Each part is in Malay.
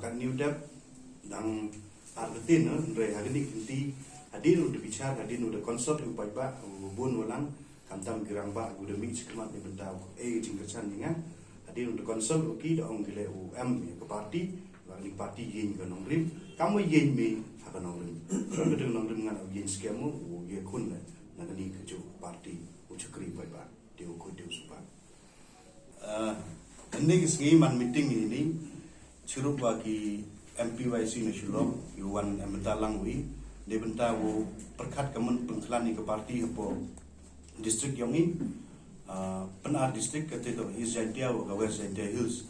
kan new dep dang argetin re hagini kinti hadin udah bicara hadin udah konsult upai ba bun walang kamtam girang ba udah mix kemat ni benda jingkersan dengan hadin udah konsult uki da ong gile ke parti wali parti yin kan ongrim kamu yin me hakan ongrim kan gedeng ongrim ngan yin skemu ye kun na ni keju parti ucukri pai ba dia ko dia supa ini kesengiman meeting ini curup bagi MPYC Nasional Yuan Emta Langwi dia benta wo perkat kemen pengkelani ke parti hapo distrik yang ini penar distrik kata itu Izaitia wo gawer Izaitia Hills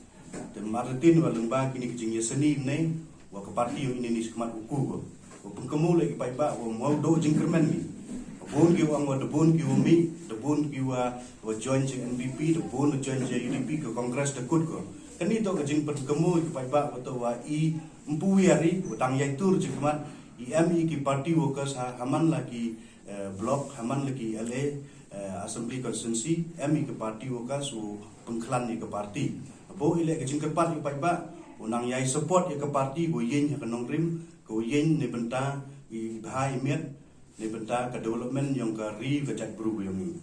dan Martin wa lembah kini kejingnya seni ni wa ke parti yang ini sekemat uku wo pengkemu lagi pai ba wo mau do jingkermen ni bon ki wa debon ki mi debon ki wa join je NPP debon join je UDP ke kongres dekut ko kani to kejing pengkemu ki pai ba to wa i empui hari utang yaitu jikmat IMI ki party workers haman lagi blok haman lagi LA assembly constituency MI ki party workers su pengklan ni ke party bo ile ke jingkepat ki pai ba unang yai support ke party go yen ke nongrim go yen ni benta i bahai met ni benta ke development yang ke ri ke jat bru yang ni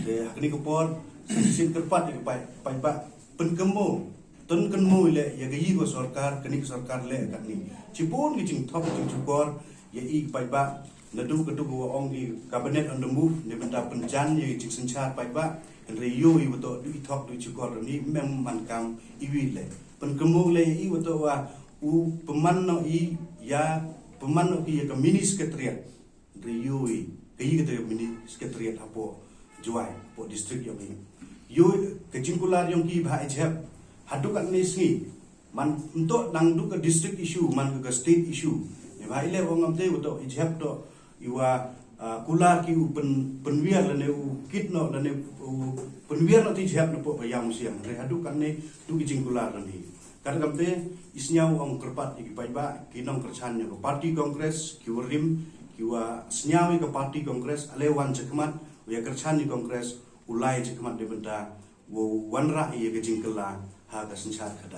de hakni ke por sin kerpat ki pai ba penkemo tun kan mo ile ya gayi go sarkar kenik sarkar le kat ni cipon ki jing top jing cukor ya i pai ba nadu ketu go ong di cabinet on the move ni benda penjan ye jing senchar pai ba re yo i beto du top du cukor ni mem man kam i wi le pen kemu le i beto wa u peman no i ya peman no i ya mini sekretariat re yo i gayi ketu mini sekretariat apo juai po distrik yang ni yo ke jingkular yang ki ba ejab hadu kat ni sengi man untuk nang du ke district issue man ke state issue ni ba ile wong amte untuk ijab to iwa kula ki penwiar le ne kit no le ne penwiar no ti ijab no po bayang siang re hadu kat ni du kijing kula ni kan kamte isnyau ong kerpat iki pai ba kinong kerchan ne parti kongres kiurim kiwa snyawi ke parti kongres alewan jekmat ya kerchan ni kongres ulai jekmat de benda wo wanra ye kijing kala ha ka senchar kada